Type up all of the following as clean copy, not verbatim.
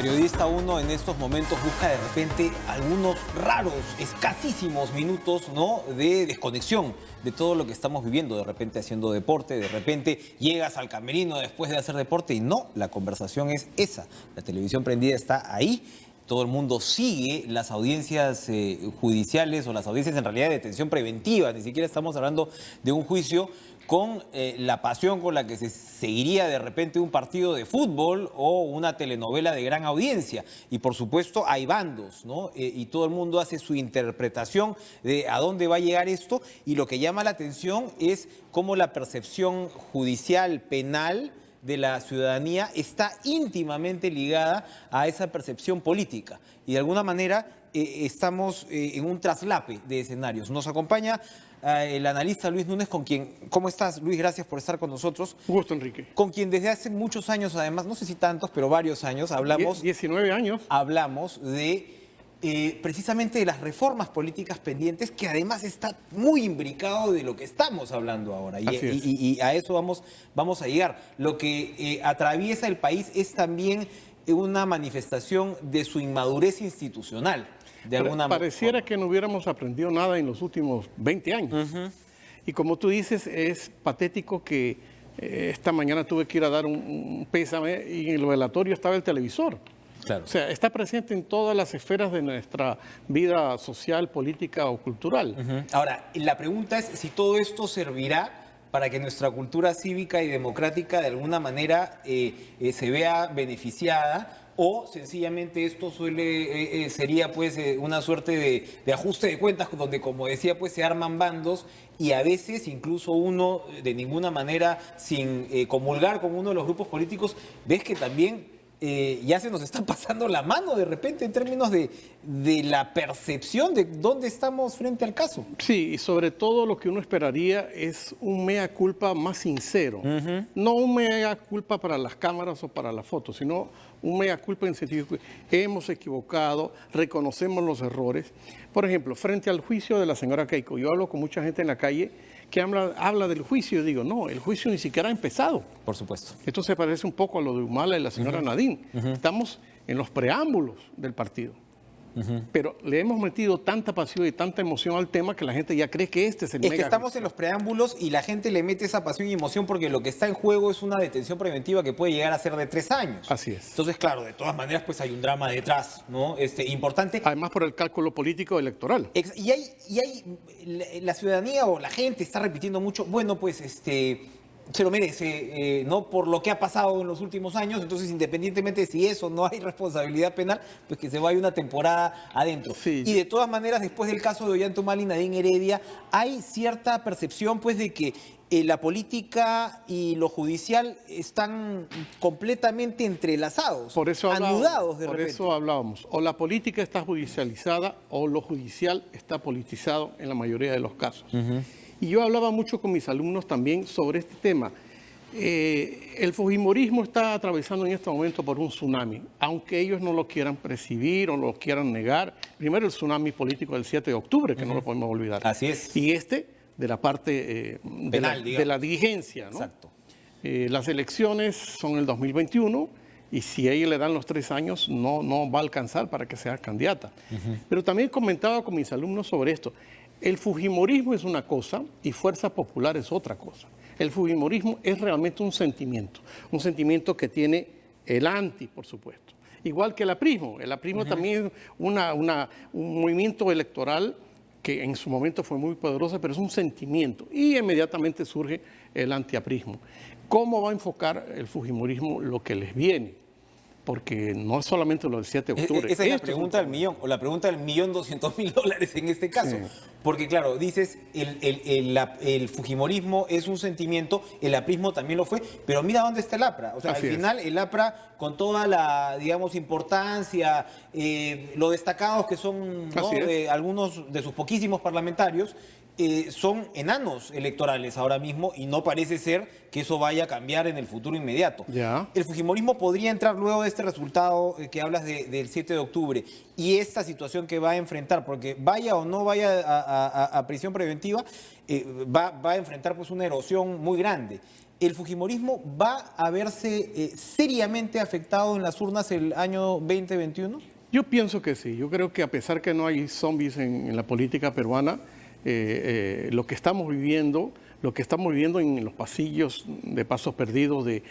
periodista uno en estos momentos busca de repente algunos raros, escasísimos minutos, ¿no?, de desconexión de todo lo que estamos viviendo, de repente haciendo deporte, de repente llegas al camerino después de hacer deporte y no, la conversación es esa. La televisión prendida está ahí. Todo el mundo sigue las audiencias judiciales o las audiencias en realidad de detención preventiva, ni siquiera estamos hablando de un juicio, con la pasión con la que se seguiría de repente un partido de fútbol o una telenovela de gran audiencia. Y por supuesto hay bandos, ¿no? Y todo el mundo hace su interpretación de a dónde va a llegar esto, y lo que llama la atención es cómo la percepción judicial, penal, de la ciudadanía está íntimamente ligada a esa percepción política. Y de alguna manera estamos en un traslape de escenarios. Nos acompaña el analista Luis Núñez, con quien... ¿Cómo estás, Luis? Gracias por estar con nosotros. Un gusto, Enrique. Con quien desde hace muchos años, además, no sé si tantos, pero varios años, hablamos... 19 años. Hablamos de... precisamente de las reformas políticas pendientes, que además está muy imbricado de lo que estamos hablando ahora. Y a eso vamos a llegar. Lo que atraviesa el país es también una manifestación de su inmadurez institucional, de alguna manera. Pareciera que no hubiéramos aprendido nada en los últimos 20 años. Y como tú dices, es patético que esta mañana tuve que ir a dar un pésame y en el velatorio estaba el televisor. Claro. O sea, está presente en todas las esferas de nuestra vida social, política o cultural. Ahora, la pregunta es si todo esto servirá para que nuestra cultura cívica y democrática de alguna manera se vea beneficiada, o sencillamente esto sería pues una suerte de ajuste de cuentas donde, como decía, pues se arman bandos y a veces incluso uno de ninguna manera, sin comulgar con uno de los grupos políticos, ves que también ya se nos está pasando la mano de repente en términos de la percepción de dónde estamos frente al caso. Sí, y sobre todo lo que uno esperaría es un mea culpa más sincero. No un mea culpa para las cámaras o para las fotos, sino un mea culpa en el sentido que hemos equivocado, reconocemos los errores. Por ejemplo, frente al juicio de la señora Keiko, yo hablo con mucha gente en la calle que habla del juicio y digo, no, el juicio ni siquiera ha empezado. Por supuesto. Esto se parece un poco a lo de Humala y la señora Nadine. Estamos en los preámbulos del partido. Pero le hemos metido tanta pasión y tanta emoción al tema que la gente ya cree que este es el mega. Es que estamos en los preámbulos y la gente le mete esa pasión y emoción porque lo que está en juego es una detención preventiva que puede llegar a ser de 3 años. Así es. Entonces, claro, de todas maneras, pues hay un drama detrás, ¿no? Importante. Además por el cálculo político electoral. La ciudadanía o la gente está repitiendo mucho, bueno, pues se lo merece, ¿no?, por lo que ha pasado en los últimos años. Entonces, independientemente de si eso no hay responsabilidad penal, pues que se vaya una temporada adentro. Sí. Y de todas maneras, después del caso de Ollanta Humala y Nadine Heredia, hay cierta percepción, pues, de que la política y lo judicial están completamente entrelazados, anudados de repente. Por eso hablábamos, o la política está judicializada o lo judicial está politizado en la mayoría de los casos. Y yo hablaba mucho con mis alumnos también sobre este tema. El fujimorismo está atravesando en este momento por un tsunami, aunque ellos no lo quieran percibir o lo quieran negar. Primero el tsunami político del 7 de octubre, que no lo podemos olvidar. Así es. Y de la parte penal, de la dirigencia, ¿no? Exacto. Las elecciones son el 2021 y si a ella le dan los 3 años no va a alcanzar para que sea candidata. Pero también comentaba con mis alumnos sobre esto. El fujimorismo es una cosa y Fuerza Popular es otra cosa. El fujimorismo es realmente un sentimiento que tiene el anti, por supuesto. Igual que el aprismo. El aprismo también es un movimiento electoral que en su momento fue muy poderoso, pero es un sentimiento. Y inmediatamente surge el antiaprismo. ¿Cómo va a enfocar el fujimorismo lo que les viene? Porque no es solamente lo del 7 de octubre. Esa es la pregunta del millón, o la pregunta del $1.200.000 en este caso. Sí. Porque claro, dices, el fujimorismo es un sentimiento, el aprismo también lo fue, pero mira dónde está el APRA. O sea, al final el APRA, con toda la, digamos, importancia, lo destacados que son, ¿no?, algunos de sus poquísimos parlamentarios, son enanos electorales ahora mismo y no parece ser que eso vaya a cambiar en el futuro inmediato. El fujimorismo podría entrar luego de este resultado que hablas del 7 de octubre y esta situación que va a enfrentar, porque vaya o no vaya a prisión preventiva, va a enfrentar pues una erosión muy grande. ¿El fujimorismo va a verse seriamente afectado en las urnas el año 2021? Yo pienso que sí. Yo creo que a pesar que no hay zombies en la política peruana, lo que estamos viviendo en los pasillos de Pasos Perdidos de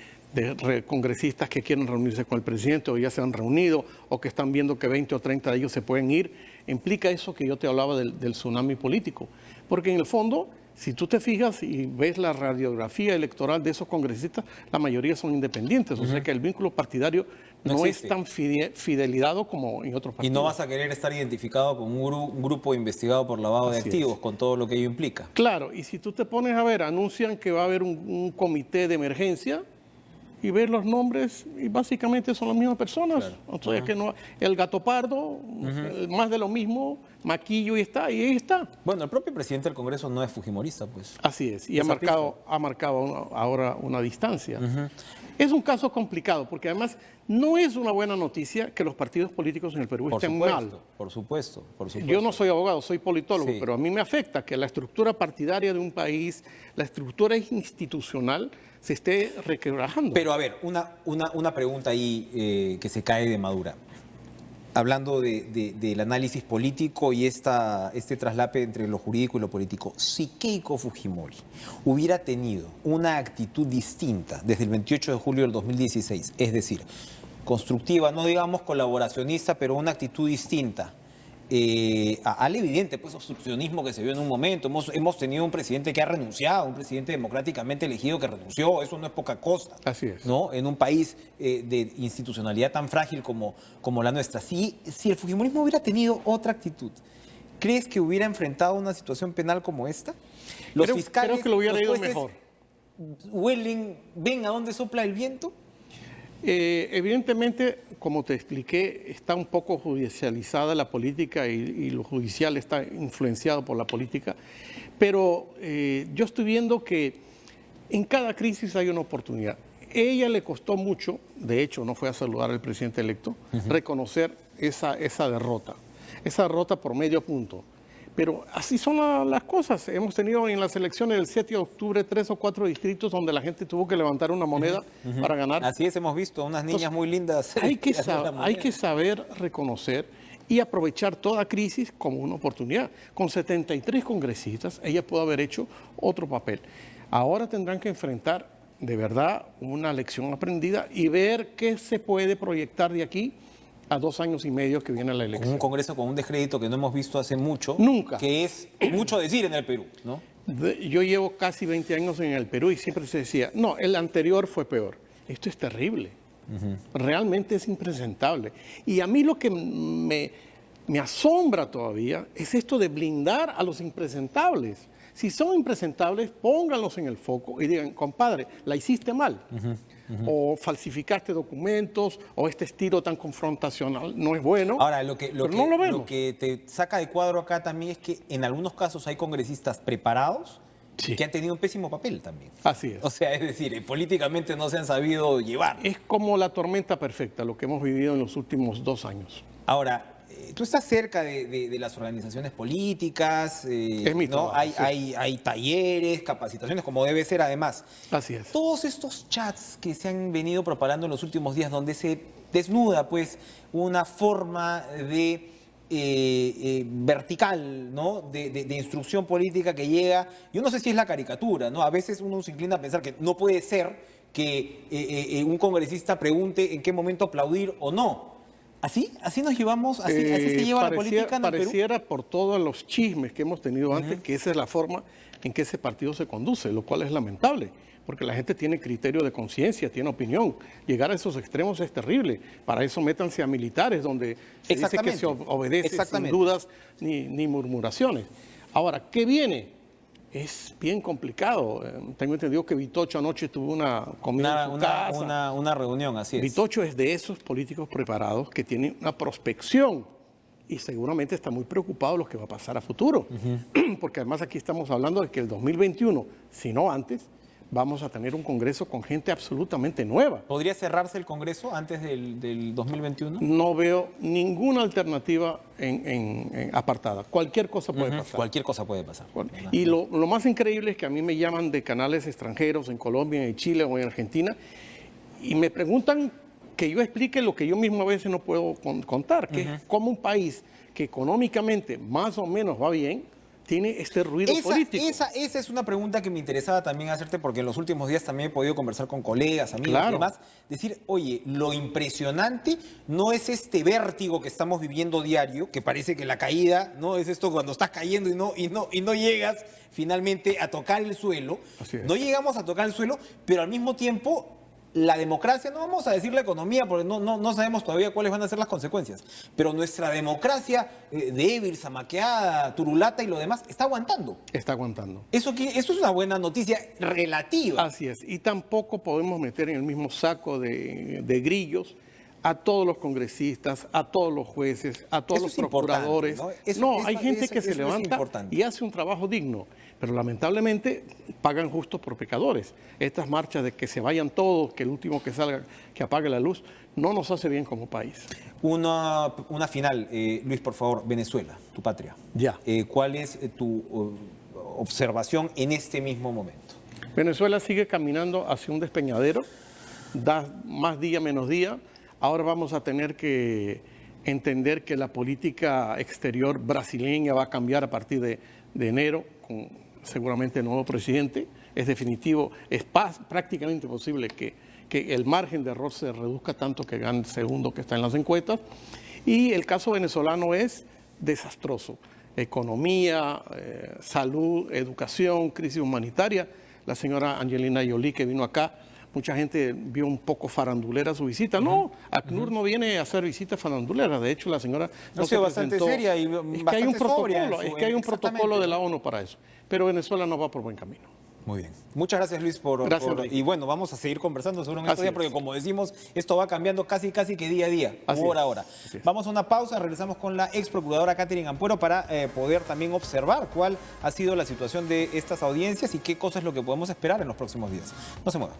congresistas que quieren reunirse con el presidente o ya se han reunido o que están viendo que 20 o 30 de ellos se pueden ir, implica eso que yo te hablaba del tsunami político. Porque en el fondo, si tú te fijas y ves la radiografía electoral de esos congresistas, la mayoría son independientes, o sea que el vínculo partidario no es tan fidelizado como en otros partidos. Y no vas a querer estar identificado con un grupo investigado por lavado de activos, con todo lo que ello implica. Claro, y si tú te pones a ver, anuncian que va a haber un comité de emergencia y ver los nombres y básicamente son las mismas personas. Claro. O sea que no, el gato pardo, más de lo mismo, maquillo y ahí está. Bueno, el propio presidente del Congreso no es fujimorista, pues. Así es, y ha marcado ahora una distancia. Es un caso complicado, porque además no es una buena noticia que los partidos políticos en el Perú estén mal. Por supuesto. Yo no soy abogado, soy politólogo, pero a mí me afecta que la estructura partidaria de un país, la estructura institucional, se esté requebrajando. Pero a ver, una pregunta ahí que se cae de madura. Hablando del análisis político y este traslape entre lo jurídico y lo político, si Keiko Fujimori hubiera tenido una actitud distinta desde el 28 de julio del 2016, es decir, constructiva, no digamos colaboracionista, pero una actitud distinta, al evidente pues obstruccionismo que se vio en un momento, hemos tenido un presidente que ha renunciado, un presidente democráticamente elegido que renunció, eso no es poca cosa. Así es. ¿No? En un país de institucionalidad tan frágil como la nuestra. Si el fujimorismo hubiera tenido otra actitud, ¿crees que hubiera enfrentado una situación penal como esta? Los fiscales, creo que lo hubiera ido mejor. ¿Ven a dónde sopla el viento? Evidentemente, como te expliqué, está un poco judicializada la política y lo judicial está influenciado por la política, pero yo estoy viendo que en cada crisis hay una oportunidad. Ella le costó mucho, de hecho no fue a saludar al presidente electo, reconocer esa derrota por medio punto. Pero así son las cosas. Hemos tenido en las elecciones del 7 de octubre 3 o 4 distritos donde la gente tuvo que levantar una moneda para ganar. Así es, hemos visto unas niñas muy lindas. Hay que saber reconocer y aprovechar toda crisis como una oportunidad. Con 73 congresistas, ella pudo haber hecho otro papel. Ahora tendrán que enfrentar de verdad una lección aprendida y ver qué se puede proyectar de aquí a 2 años y medio que viene la elección. Un Congreso con un descrédito que no hemos visto hace mucho. Nunca. Que es mucho decir en el Perú, ¿no? Yo llevo casi 20 años en el Perú y siempre se decía, no, el anterior fue peor. Esto es terrible. Realmente es impresentable. Y a mí lo que me asombra todavía es esto de blindar a los impresentables. Si son impresentables, pónganlos en el foco y digan, compadre, la hiciste mal. O falsificaste documentos, o este estilo tan confrontacional no es bueno. Ahora, lo que te saca de cuadro acá también es que en algunos casos hay congresistas preparados que han tenido un pésimo papel también. Así es. O sea, es decir, políticamente no se han sabido llevar. Es como la tormenta perfecta, lo que hemos vivido en los últimos 2 años. Ahora, tú estás cerca de las organizaciones políticas, es mi trabajo, hay talleres, capacitaciones, como debe ser además. Así es. Todos estos chats que se han venido propagando en los últimos días, donde se desnuda pues una forma de vertical, ¿no? de instrucción política que llega, yo no sé si es la caricatura, ¿no? A veces uno se inclina a pensar que no puede ser que un congresista pregunte en qué momento aplaudir o no. ¿Así nos llevamos? ¿Así se lleva la política en el Perú? Pareciera por todos los chismes que hemos tenido antes que esa es la forma en que ese partido se conduce, lo cual es lamentable, porque la gente tiene criterio de conciencia, tiene opinión. Llegar a esos extremos es terrible. Para eso métanse a militares, donde se dice que se obedece sin dudas ni murmuraciones. Ahora, ¿qué viene? Es bien complicado. Tengo entendido que Vitocho anoche tuvo una comida en su casa. Una reunión, así es. Vitocho es de esos políticos preparados que tienen una prospección y seguramente está muy preocupado de lo que va a pasar a futuro. Porque además aquí estamos hablando de que el 2021, si no antes, vamos a tener un Congreso con gente absolutamente nueva. ¿Podría cerrarse el Congreso antes del 2021? No veo ninguna alternativa apartada. Cualquier cosa puede pasar. Cualquier cosa puede pasar. Y lo más increíble es que a mí me llaman de canales extranjeros en Colombia, en Chile o en Argentina y me preguntan que yo explique lo que yo mismo a veces no puedo contar, que es cómo un país que económicamente más o menos va bien, tiene este ruido político. Esa es una pregunta que me interesaba también hacerte, porque en los últimos días también he podido conversar con colegas, amigos y demás. Decir, oye, lo impresionante no es este vértigo que estamos viviendo diario, que parece que la caída, ¿no? Es esto cuando estás cayendo y no llegas finalmente a tocar el suelo. No llegamos a tocar el suelo, pero al mismo tiempo la democracia, no vamos a decir la economía porque no sabemos todavía cuáles van a ser las consecuencias, pero nuestra democracia débil, zamaqueada, turulata y lo demás, está aguantando. Está aguantando. Eso es una buena noticia relativa. Así es, y tampoco podemos meter en el mismo saco de grillos a todos los congresistas, a todos los jueces, a todos los procuradores. Hay gente que se levanta y hace un trabajo digno, pero lamentablemente pagan justos por pecadores. Estas marchas de que se vayan todos, que el último que salga, que apague la luz, no nos hace bien como país. Una final, Luis, por favor, Venezuela, tu patria. Ya. ¿Cuál es tu observación en este mismo momento? Venezuela sigue caminando hacia un despeñadero, da más día menos día. Ahora vamos a tener que entender que la política exterior brasileña va a cambiar a partir de enero, con seguramente el nuevo presidente. Es definitivo, es prácticamente posible que el margen de error se reduzca tanto que gane el segundo que está en las encuestas. Y el caso venezolano es desastroso. Economía, salud, educación, crisis humanitaria. La señora Angelina Jolie, que vino acá, mucha gente vio un poco farandulera su visita. No, ACNUR no viene a hacer visitas faranduleras. De hecho, la señora no se bastante seria y bastante sobria. Es que hay un protocolo de la ONU para eso. Pero Venezuela no va por buen camino. Muy bien. Muchas gracias, Luis, y bueno, vamos a seguir conversando seguro en estos días, porque como decimos, esto va cambiando casi que día a día, hora a hora. Vamos a una pausa, regresamos con la ex procuradora Catherine Ampuero para poder también observar cuál ha sido la situación de estas audiencias y qué cosas es lo que podemos esperar en los próximos días. No se muevan.